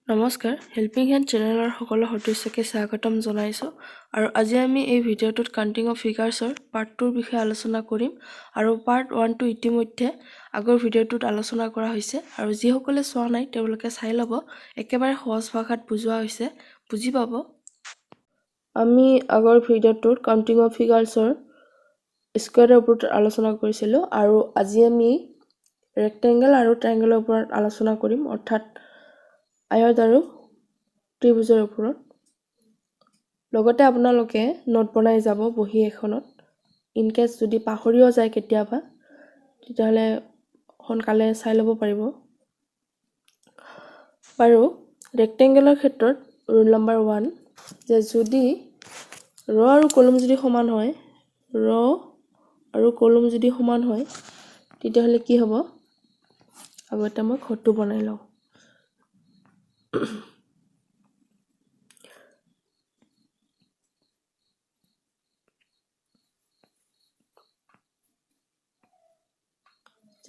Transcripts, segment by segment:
নমস্কাৰ, helping hand চেনেলৰ সকলো সদস্যকে স্বাগতম জনাইছোঁ আৰু আজি আমি এই ভিডিঅ'টোত কাউণ্টিং অফ ফিগাৰ্ছৰ পাৰ্ট 2ৰ বিষয়ে আলোচনা কৰিম আৰু পাৰ্ট 1টো ইতিমধ্যে আগৰ ভিডিঅ'টোত আলোচনা কৰা হৈছে আৰু যিসকলে চোৱা নাই তেওঁলোকে চাই ল'ব। একেবাৰে সহজ ভাষাত বুজোৱা হৈছে, বুজি পাব। আমি আগৰ ভিডিঅ'টোত কাউণ্টিং অফ ফিগাৰ্ছৰ স্কুৱেৰৰ ওপৰত আলোচনা কৰিছিলোঁ আৰু আজি আমি ৰেক্টেংগল আৰু ট্ৰায়েংগলৰ ওপৰত আলোচনা কৰিম, অৰ্থাৎ আয়ত আৰু ত্ৰিভুজৰ ওপৰত। লগতে আপোনালোকে নোট বনাই যাব বহি এখনত। ইনকেছ যদি পাহৰিও যায় কেতিয়াবা, তেতিয়াহ'লে সোনকালে চাই ল'ব পাৰিব। বাৰু ৰেক্টেংগলৰ ক্ষেত্ৰত ৰুল নম্বৰ 1 যে যদি ৰ আৰু কলম যদি সমান হয়, ৰ আৰু কলম যদি সমান হয়, তেতিয়াহ'লে কি হ'ব? আগতে মই ঘৰটো বনাই লওঁ।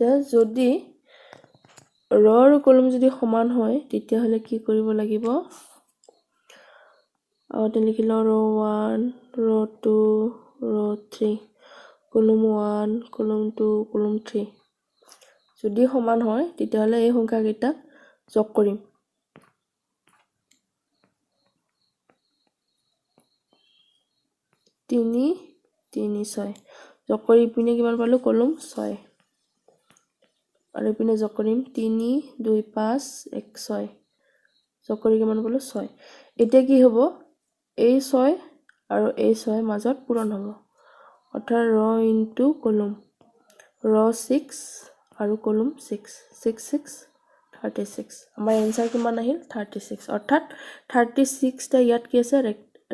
যে যদি ৰ আৰু কলম যদি সমান হয়, তেতিয়াহ'লে কি কৰিব লাগিব? আগতে লিখি লওঁ ৰ 1, ৰ 2, ৰ 3, কলম 1, কলম 2, কলম 3। যদি সমান হয়, তেতিয়াহ'লে এই সংখ্যাকেইটা যোগ কৰিম। 3, 3, 6 যোগ কৰি ইপিনে কিমান পালোঁ? কলম 6 আৰু ইপিনে যোগ কৰিম 3, 2, 5, 1, 6 যোগ কৰি কিমান পালোঁ? 6। এতিয়া কি হ'ব? এই 6 আৰু এই 6 মাজত পূৰণ হ'ব, অৰ্থাৎ ৰ ইনটু কলম, ৰ 6 আৰু কলম 6, 6, 6, 36। আমাৰ এনচাৰ কিমান আহিল? 36, অৰ্থাৎ 36টা ইয়াত কি আছে?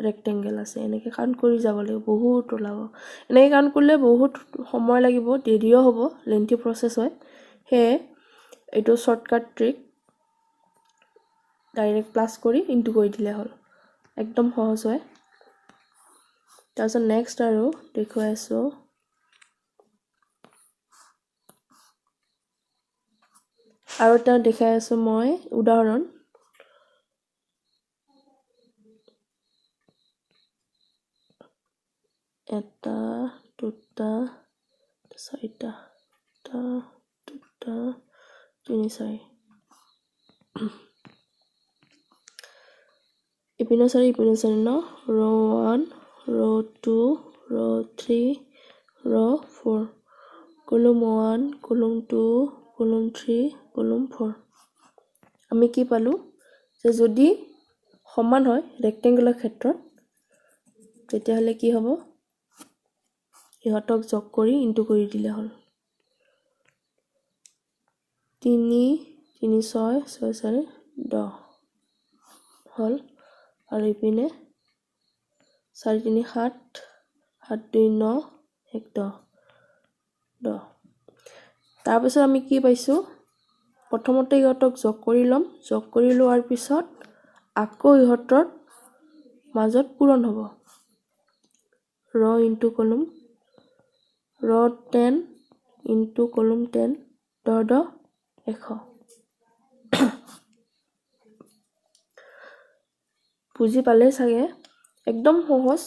ৰেক্টেংগল আছে। এনেকৈ কাউণ্ট কৰি যাব লাগিব, বহুত ওলাব। এনেকৈ কাউণ্ট কৰিলে বহুত সময় লাগিব, দেৰিও হ'ব, লেন্থি প্ৰচেছ হয়। সেয়ে এইটো শ্বৰ্টকাট ট্ৰিক, ডাইৰেক্ট প্লাছ কৰি ইনটু কৰি দিলে হ'ল, একদম সহজ হয়। তাৰপিছত নেক্সট আৰু দেখুৱাই আছোঁ। আৰু এটা দেখাই আছোঁ মই উদাহৰণ। এটা, দুটা, চাৰিটা, এটা, দুটা, 3, 4। ইপিনে 4, ইপিনে 4 ন? ৰ 1, ৰ 2, ৰ 3, ৰ 4, কলম 1, কলম 2, কলম 3, কলম 4। আমি কি পালোঁ? যে যদি সমান হয় ৰেক্টেংগুলাৰ ক্ষেত্ৰত, তেতিয়াহ'লে কি হ'ব? ইহঁতক যোগ কৰি ইনটু কৰি দিলে হ'ল। 3, 3, 6, 6, 4, 10 হ'ল। আৰু ইপিনে 4, 3, 7, 7, 2, 9, 1, 10, 10। তাৰপিছত আমি কি পাইছোঁ? প্ৰথমতে ইহঁতক যোগ কৰি ল'ম, যোগ কৰি লোৱাৰ পিছত আকৌ ইহঁতৰ মাজত পূৰণ হ'ব। ৰ ইনটু কলম, ৰ 10 ইনটু কলম 10, 10, 10, 100। বুজি পালে চাগে? একদম সহজ।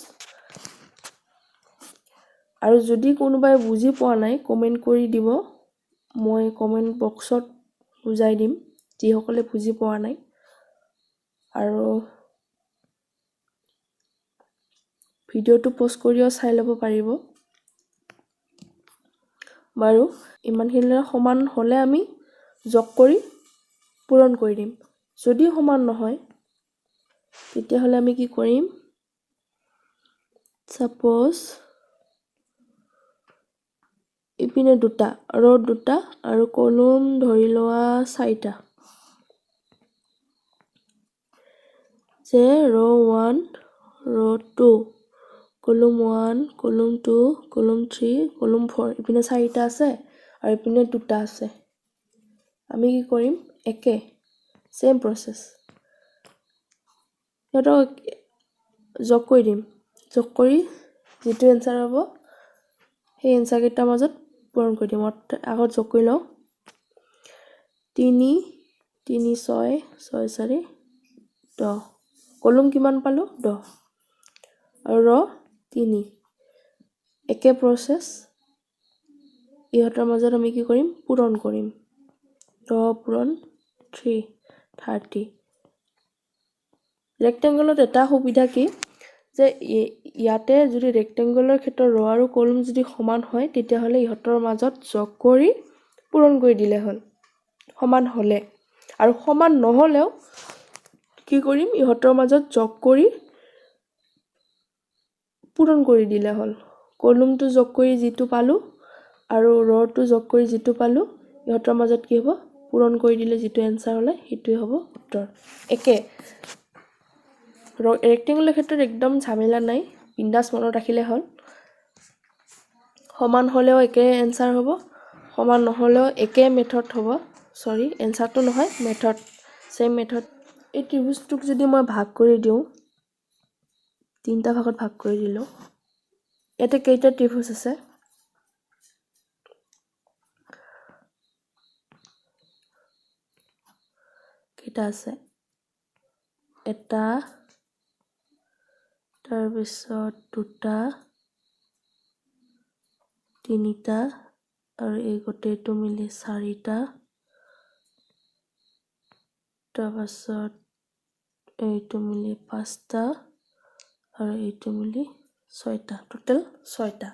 আৰু যদি কোনোবাই বুজি পোৱা নাই, কমেণ্ট কৰি দিব, মই কমেণ্ট বক্সত বুজাই দিম, যিসকলে বুজি পোৱা নাই। আৰু ভিডিঅ'টো প'ষ্ট কৰিও চাই ল'ব পাৰিব। বাৰু ইমানখিনিলৈ সমান হ'লে আমি যোগ কৰি পূৰণ কৰি দিম। যদি সমান নহয়, তেতিয়াহ'লে আমি কি কৰিম? ছাপ'জ ইপিনে দুটা, ৰ 2 আৰু কলম ধৰি লোৱা 4টা। যে ৰ 1, ৰ 2, কলম 1, কলম 2, কলম 3, কলম 4, ইপিনে 4টা আছে আৰু ইপিনে 2টা আছে। আমি কি কৰিম? একে, চেম প্ৰচেছ। সিহঁতক যোগ কৰি দিম, যোগ কৰি যিটো এনচাৰ হ'ব, সেই এনচাৰকেইটাৰ মাজত পূৰণ কৰি দিম। আগত যোগ কৰি লওঁ। 3, 3, 6, 6, 4, 10 কলম কিমান পালো 10 আৰু ৰ 3 একে প্ৰসেস ইহঁতৰ মাজত আমি কি কৰিম পূৰণ কৰিম 10 পূৰণ 3 30 ৰেক্টেংগুলত এটা সুবিধা কি যে ইয়াতে যদি ৰেক্টেংগুলৰ ক্ষেত্ৰত ৰ আৰু কলম যদি সমান হয় তেতিয়া হলে ইহঁতৰ মাজত যোগ কৰি পূৰণ কৰি দিলে হ'ল সমান হলে আৰু সমান নহলেও কি কৰিম ইহঁতৰ মাজত যোগ কৰি পূৰণ কৰি দিলে হ'ল কলমটো যোগ কৰি যিটো পালো আৰু ৰটো যোগ কৰি যিটো পালো ইহঁতৰ মাজত কি হ'ব পূৰণ কৰি দিলে যিটো এনসাৰ হলে হিটোই হ'ব উত্তৰ একে ৰেক্টেংগুলাৰ ক্ষেত্ৰত একদম ঝামেলা নাই বিন্দাস মনত ৰাখিলে হ'ল সমান হলেও একে এনসাৰ হ'ব সমান নহলেও একে মেথড হ'ব সৰি এনসাৰটো নহয় মেথড সেম মেথড এই ত্ৰিভুজটোক যদি মই ভাগ কৰি দিওঁ তিনটা ভাগত ভাগ কৰি দিলো এতে কেইটা ত্ৰিভুজ আছে কেইটা আছে এটা তাৰ পিছত দুটা তিনিটা আৰু এই গোটেইটো মিলি চাৰিটা তাৰ পিছত এইটো মিলি পাঁচটা আৰু এইটো মিলি ছয়টা টোটাল ছয়টা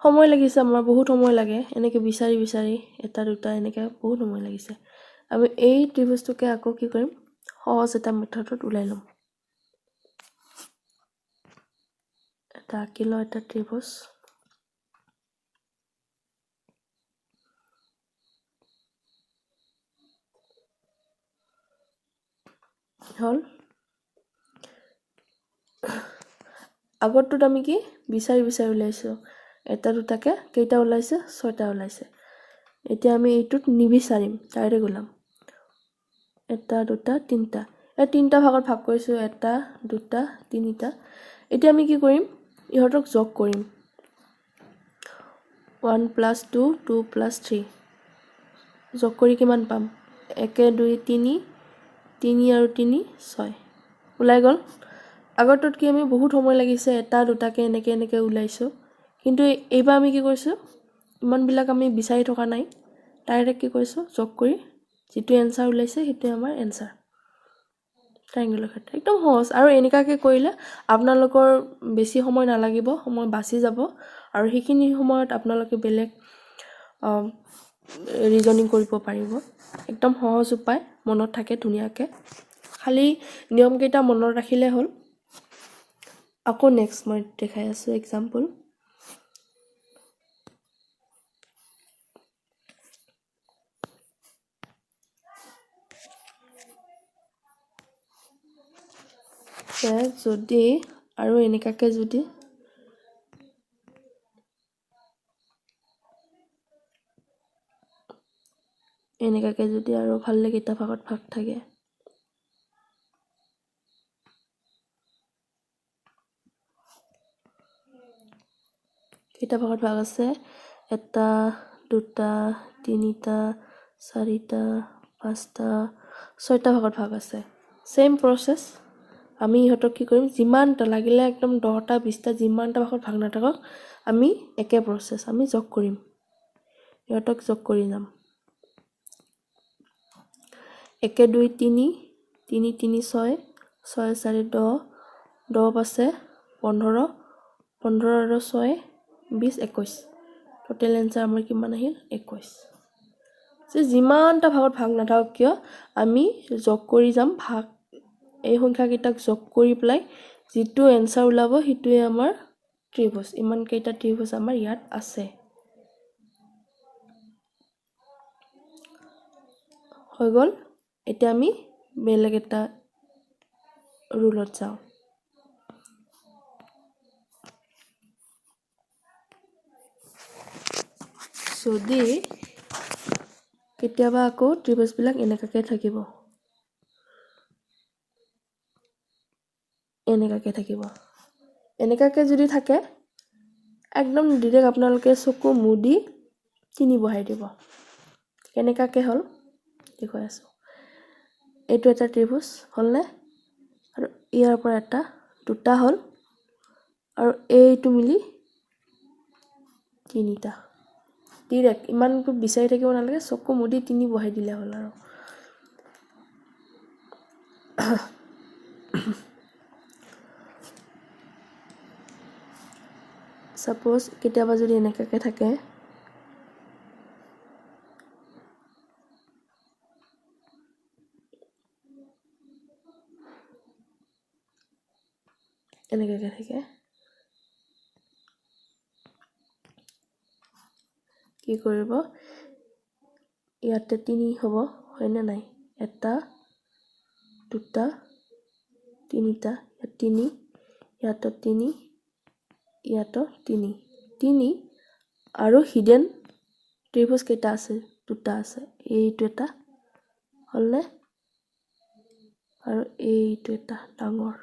সময় লাগিছে আমাৰ বহুত সময় লাগে এনেকে বিচাৰি বিচাৰি এটা দুটা এনেকে বহুত সময় লাগিছে আমি এই ত্ৰিভুজটোকে আকৌ কি কৰিম সহজ এটা মেথডত উলাই লম এটা কিলো এটা ত্ৰিভুজ হল আগৰটোত আমি কি বিচাৰি বিচাৰি উলাইছো এটা দুটাকে কেইটা উলাইছে ছয়টা উলাইছে এতিয়া আমি এইটোত নিবিচাৰিম ডাইৰেক্ট উলাম এটা দুটা তিনটা এই তিনটা ভাগত ভাগ কৰিছো এটা দুটা তিনিটা এতিয়া আমি কি কৰিম ইহঁতক যোগ কৰিম 1 + 2 2 + 3 যোগ কৰি কিমান পাম 1 2 3 3 আৰু 3 6 উলাই গল আগৰটোত কি আমি বহুত সময় লাগিছে এটা দুটাকে এনেকে এনেকে উলাইছো কিন্তু এইবা আমি কি কৰিছো ইমান বিলাক আমি বিচাৰি থকা নাই ডাইৰেক্ট কি কৰিছো যোগ কৰি যেটো এনসাৰ উলাইছে হেতু আমাৰ এনসাৰ ট্ৰায়াঙ্গলৰ ক্ষেত্ৰত একদম সহজ আৰু এনেকাকে কৰিলে আপোনালোকৰ বেছি সময় নালাগিব সময় বাছি যাব আৰু হেখিনি সময়ত আপোনালোকে বেলেগ ৰিজনিং কৰিব পাৰিব একদম সহজ উপায় মনত থাকে ধুনিয়াকে খালি নিয়ম কেইটা মনত ৰাখিলে হ'ল আকৌ নেক্সট মই দেখাই আছো এক্সাম্পল যদি আৰু এনেকাকে যদি আৰু ভাল লাগে এটা ভাগত ভাগ থাকে কেইটা ভাগত ভাগ আছে এটা দুটা তিনিটা চাৰিটা পাঁচটা ছয়টা ভাগত ভাগ আছে সেম প্ৰসেস আমি ইহঁতক কি কৰিম যিমানটা লাগিলে একদম 10টা 20টা যিমানটা ভাগত ভাগ নাথাকক আমি একে প্ৰসেস আমি যোগ কৰিম ইহঁতক যোগ কৰি যাম 1 2 3 3 3 6 6 4 10 10 আছে 15 15 আৰু 6 20 21 টোটাল এনসাৰ আমাৰ কিমান আহিল 21 যে যিমানটা ভাগত ভাগ নাথাকক কিয় আমি যোগ কৰি যাম ভাগ এই সংখ্যা কেইটাক যোগ কৰি প্লাই যেটো এনসাৰ উলাব হিটোৱে আমাৰ ত্ৰিভুজ ইমান কেইটা ত্ৰিভুজ আমাৰ ইয়াত আছে হৈ গল এতিয়া আমি বেলেগ এটা ৰুলত যাও যদি কেতিয়াবা আকৌ ত্ৰিভুজ বিলাক এনেকাকে থাকিব এনেকাকে যদি থাকে একদম ডাইৰেক্ট আপোনালোকে চকু মুদি তিনি বহাই দিব কেনেকাকে হল দেখুৱাই আছো এইটো এটা ত্ৰিভুজ হ'লনে আৰু ইয়াৰ পৰা এটা দুটা হ'ল আৰু এইটো মিলি তিনিটা ডিৰেক্ট ইমান বিচাৰি থাকিব নালাগে চকু মুদি তিনি বহাই দিলে হ'ল আৰু সাপোজ কেতিয়াবা যদি এনেকাকে থাকে এনেকাকে থাকে কি কৰিব ইয়াতে তিনি হ'ব হয়নে নাই এটা দুটা তিনিটা ইয়াত তিনি ইয়াতো তিনি ইয়াতো তিনি তিনি আৰু হিডেন ত্ৰিভুজ কেইটা আছে দুটা আছে এইটো এটা হ'লনে আৰু এইটো এটা ডাঙৰ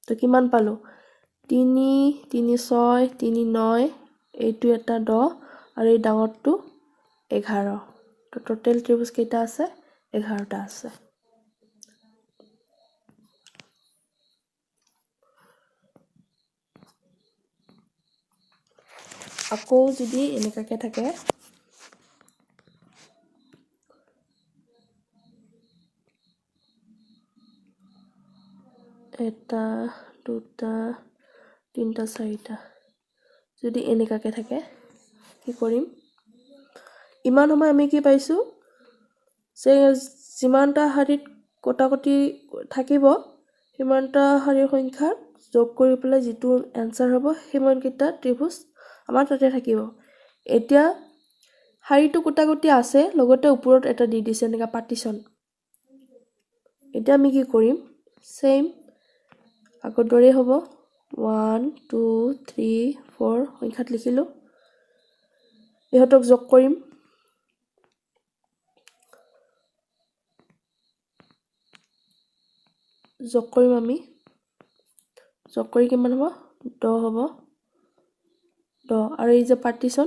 তো কিমান পালো 3 3 6 3 9 এইটো এটা 10 আৰু এই ডাঙৰটো 11 তো টোটাল ত্ৰিভুজ কেইটা আছে 11টা আছে আকৌ যদি এনেকাকে থাকে এটা দুটা তিনটা চাৰিটা যদি এনেকাকে থাকে কি কৰিম ইমান সময় আমি কি পাইছো যে যিমানটা হাৰিত কটাকটি থাকিব সিমানটা হাৰিৰ সংখ্যা যোগ কৰি পেলাই যিটো এনসাৰ হ'ব সিমানকিটা ত্ৰিভুজ আমাৰ তাতে থাকিব এতিয়া হাৰিটো কটাকটি আছে লগতে ওপৰত এটা দি দিছে এনেকা পাৰ্টিশন এতিয়া আমি কি কৰিম সেম আগৰ দৰে হ'ব 1 2 3 4 সংখ্যাত লিখিলো ইহতক যোগ কৰিম আমি যোগ কৰি কিমান হ'ব 10 হ'ব 10 আৰু এই যে পাৰ্টিশন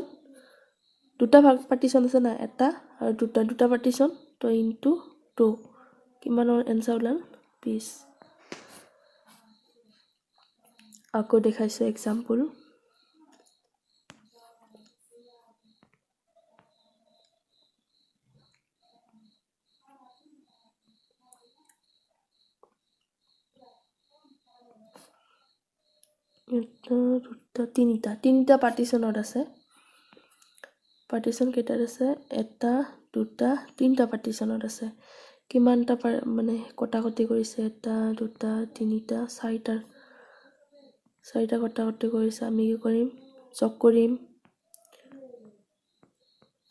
দুটা ভাগ পাৰ্টিশন আছে না এটা আৰু দুটা পাৰ্টিশন তো ইনটু 2 কিমানৰ এনসাৰ ওলাল 20 আকৌ দেখাইছো এক্সাম্পল এটা দুটা তিনিটা পাৰ্টিশনত আছে পাৰ্টিশন কেইটাত আছে এটা দুটা তিনিটা পাৰ্টিশনত আছে কিমানটা মানে কটাকটি কৰিছে এটা দুটা তিনিটা চাৰিটা কটাকটি কৰিছে আমি কি কৰিম যোগ কৰিম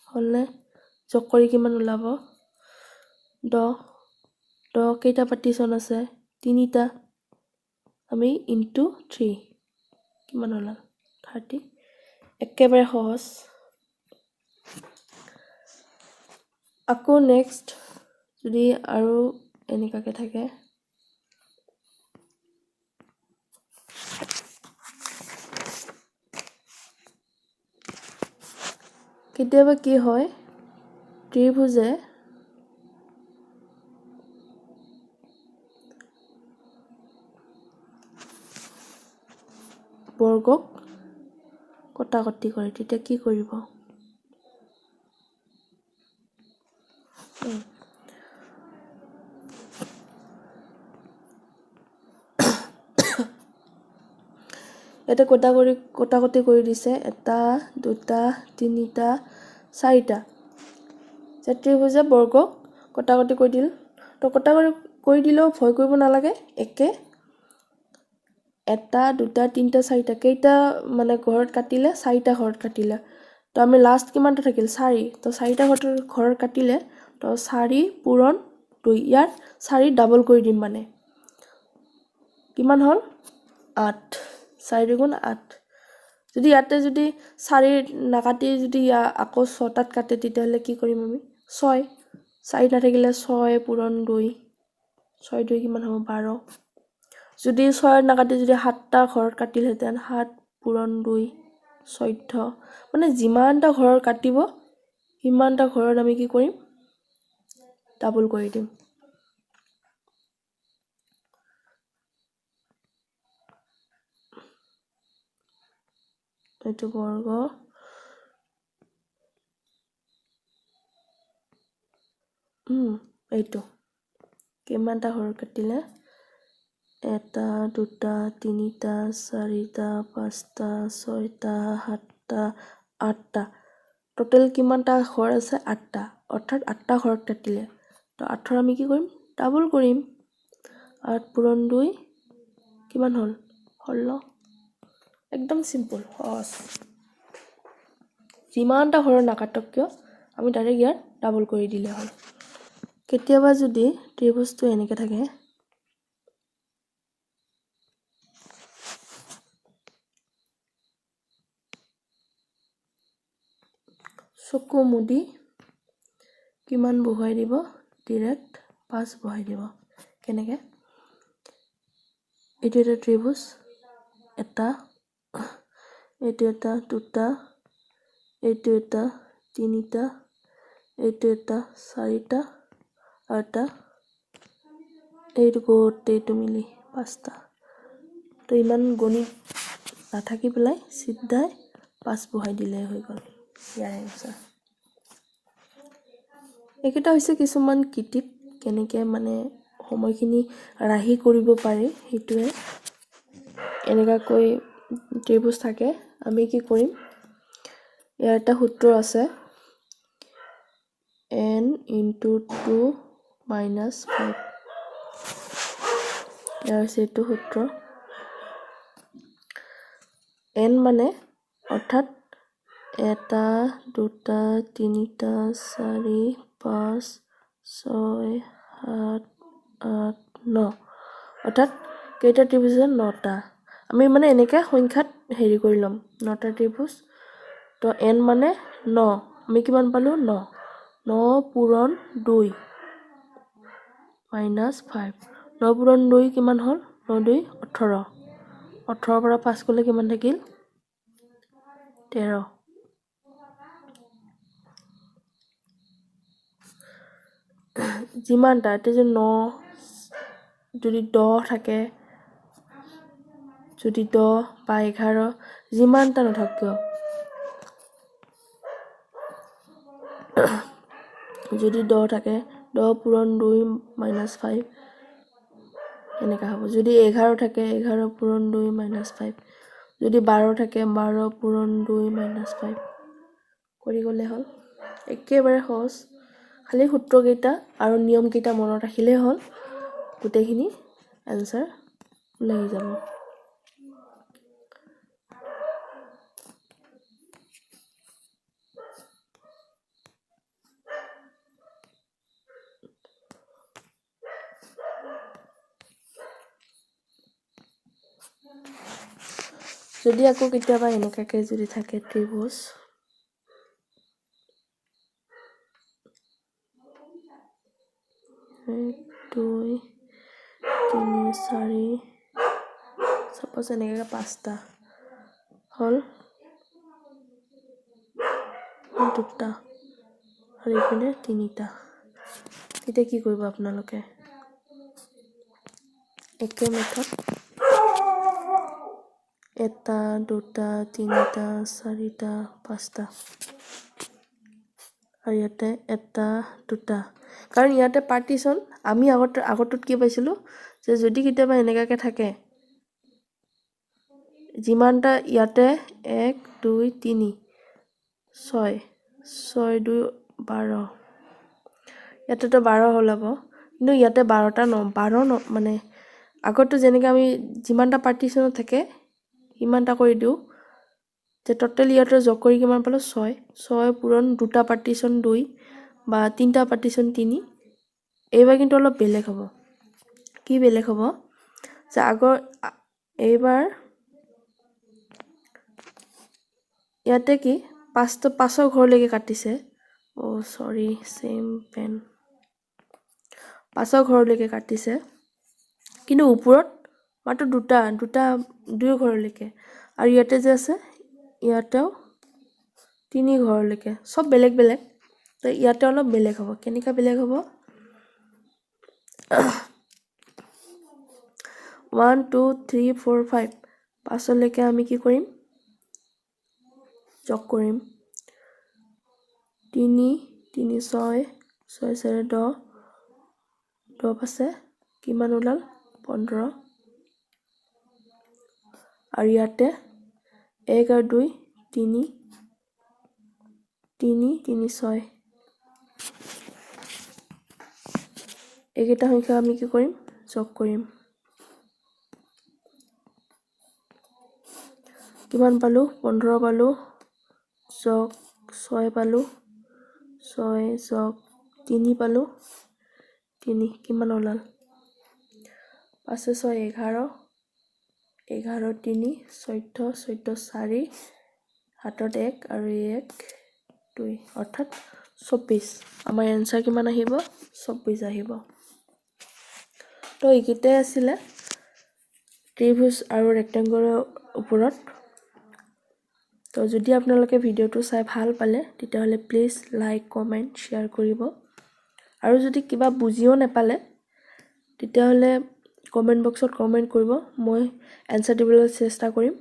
হ'লনে যোগ কৰি কিমান ওলাব 10 কেইটা পাৰ্টিশন আছে তিনিটা আমি ইনটু 3 কিমান ওলাল 30 একেবাৰে সহজ আকৌ নেক্সট যদি আৰু এনেকাকে থাকে কেতিয়াবা কি হয় ত্ৰিভুজে বৰ্গক কটাকটি কৰে তেতিয়া কি কৰিব এটা কটাকটি কৰি দিছে এটা দুটা তিনিটা চাৰিটা ত্ৰিভুজে বৰ্গক কটাকটি কৰি দিল তো কটাকটি কৰি দিলেও ভয় কৰিব নালাগে একে এটা দুটা তিনিটা চাৰিটা কেইটা মানে ঘৰত কাটিলে চাৰিটা ঘৰত কাটিলে তো আমি লাষ্ট কিমানটা থাকিল 4 তো চাৰিটা ঘৰত কাটিলে তো 4 পূৰণ 2 ইয়াত 4 ডাবল কৰি দিম মানে কিমান হ'ল 8 4 গুণ 8 যদি ইয়াতে যদি 4 নাকাটি যদি আকৌ 6টাত কাটে তেতিয়াহলে কি কৰিম আমি 6 4 নাথাকিলে 6 পূৰণ 2 6 2 কিমান হ'ব 12 যদি 6 নাকাটি যদি 7টা ঘৰত কাটিলহেতেন 7 পূৰণ 2 14 মানে যিমানটা ঘৰৰ কাটিব সিমানটা ঘৰত আমি কি কৰিম ডাবল কৰি দিম এইটো বৰ্গ এইটো কিমানটা ঘৰ কাটিলে 1 2 3 4 5 6 7 8টা টোটেল কিমানটা ঘৰ আছে 8টা অৰ্থাৎ 8টা ঘৰত কাটিলে তো 8ৰ আমি কি কৰিম ডাবল কৰিম 8 পূৰণ 2 কিমান হ'ল 16 একদম সিম্পল সহজ যিমানটা ঘৰ নাকাটক কিয় আমি ডাইৰেক্ট ইয়াত ডাবল কৰি দিলে হ'ল কেতিয়াবা যদি ত্ৰিভুজটো এনেকৈ থাকে চকু মুদি কিমান বহাই দিব ডাইৰেক্ট 5 বহাই দিব কেনেকৈ এইটো এটা ত্ৰিভুজ এটা এইটো এটা দুটা এইটো এটা তিনিটা এইটো এটা চাৰিটা আঠটা এইটো গোটেইটো মিলি 5টা তো ইমান গণিত নাথাকি পেলাই সিধাই 5 বহাই দিলে হৈ গ'ল ইয়াৰ এনসাৰ এইকেইটা হৈছে কিছুমান কিটিপ কেনেকৈ মানে সময়খিনি ৰাহি কৰিব পাৰি সেইটোৱে এনেকৈ ত্ৰিভুজ থাকে আমি কি কৰিম ইয়াৰ এটা সূত্ৰ আছে n * 2 - 5 ইয়াৰ সেইটো সূত্ৰ n মানে অৰ্থাৎ 1 2 3 4 5 6 7 8 9 অৰ্থাৎ কেইটা ত্ৰিভুজ 9টা আমি মানে এনেকৈ সংখ্যাত হেৰি কৰি ল'ম 9টা ত্ৰিভুজ তো n মানে 9 আমি কিমান পালো 9 9 পূৰণ 2 - 5 9 পূৰণ 2 কিমান হ'ল 9 2 18 18 পৰা 5 গ'লে কিমান থাকিল 13 যিমানটা এতিয়া যে 9 যদি 10 থাকে যদি 10 বা 11 যিমানটা নাথাক কিয় যদি 10 থাকে 10 পূৰণ 2 - 5 এনেকা হ'ব যদি 11 থাকে 11 পূৰণ 2 - 5 যদি 12 থাকে 12 পূৰণ 2 - 5 কৰি গ'লে হ'ল একেবাৰে সহজ খালি সূত্ৰকেইটা আৰু নিয়মকেইটা মনত ৰাখিলেই হ'ল গোটেইখিনি আনসাৰ ওলাই যাব যদি আকৌ কেতিয়াবা এনেকাকে যদি থাকে ত্ৰিভুজ 1 2 3 4 সাপোজ এনেকৈ 5টা হ'ল 2টা আৰু এইপিনে 3টা তেতিয়া কি কৰিব আপোনালোকে একে মেথড 1 2 3 4 5টা আৰু ইয়াতে 1 2 কাৰণ ইয়াতে পাৰ্টিশন আমি আগতত কি পাইছিলোঁ যে যদি কেতিয়াবা এনেকাকে থাকে যিমানটা ইয়াতে 1 2 3 6 6 2 12 ইয়াতেতো 12 হ'ল হ'ব কিন্তু ইয়াতে 12টা 12 মানে আগতটো যেনেকৈ আমি যিমানটা পাৰ্টিশনত থাকে ইমানটা কৰি দিওঁ যে টোটেল ইয়াতে যোগ কৰি কিমান পালো 6 6 পূৰণ 2টা পাৰ্টিশন 2 বা 3টা পাৰ্টিশন 3 এইবাৰ কিন্তু অলপ বেলেগ হ'ব কি বেলেগ হ'ব যে আগৰ এইবাৰ ইয়াতে কি 5ৰ ঘৰলৈকে কাটিছে সৰি সেম পেন 5ৰ ঘৰলৈকে কাটিছে কিন্তু ওপৰত মাত্ৰ দুটা ঘৰলৈকে আৰু ইয়াতে যে আছে ইয়াতেও 3 ঘৰলৈকে সব বেলেগ বেলেগ তো ইয়াতে অলপ বেলেগ হ'ব কেনেকা বেলেগ হ'ব 1 2 3 4 5 5লৈকে আমি কি কৰিম যোগ কৰিম 3 3 6 6 4 10 10 আছে কিমান ওলাল 15 আৰু ইয়াতে 1 আৰু 2 3 3 3 6 এইকেইটা সংখ্যা আমি কি কৰিম যোগ কৰিম কিমান পালো 15 পালো যোগ 6 পালো 6 যোগ 3 পালো 3 কিমান ওলাল 5 6 11 11 3 14 14 4 হাতত 1 আৰু 1 2 অৰ্থাৎ 24 আমাৰ এনসাৰ কিমান আহিব 24 আহিব তো এইকেইটাই আছিলে ত্ৰিভুজ আৰু ৰেক্টেংগুলাৰ ওপৰত তো যদি আপোনালোকে ভিডিওটো চাই ভাল পালে তেতিয়াহলে প্লিজ লাইক কমেন্ট শেয়াৰ কৰিব আৰু যদি কিবা বুজিও নাপালে তেতিয়াহলে কমেন্ট বক্সত কমেন্ট কৰিব মই এনসাৰ দিবলৈ চেষ্টা কৰিম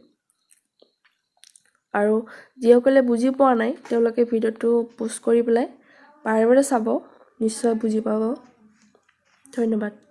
আৰু যিসকলে বুজি পোৱা নাই তেওঁলোকে ভিডিওটো পোষ্ট কৰি পেলাই বাৰে বাৰে চাব নিশ্চয় বুজি পাব ধন্যবাদ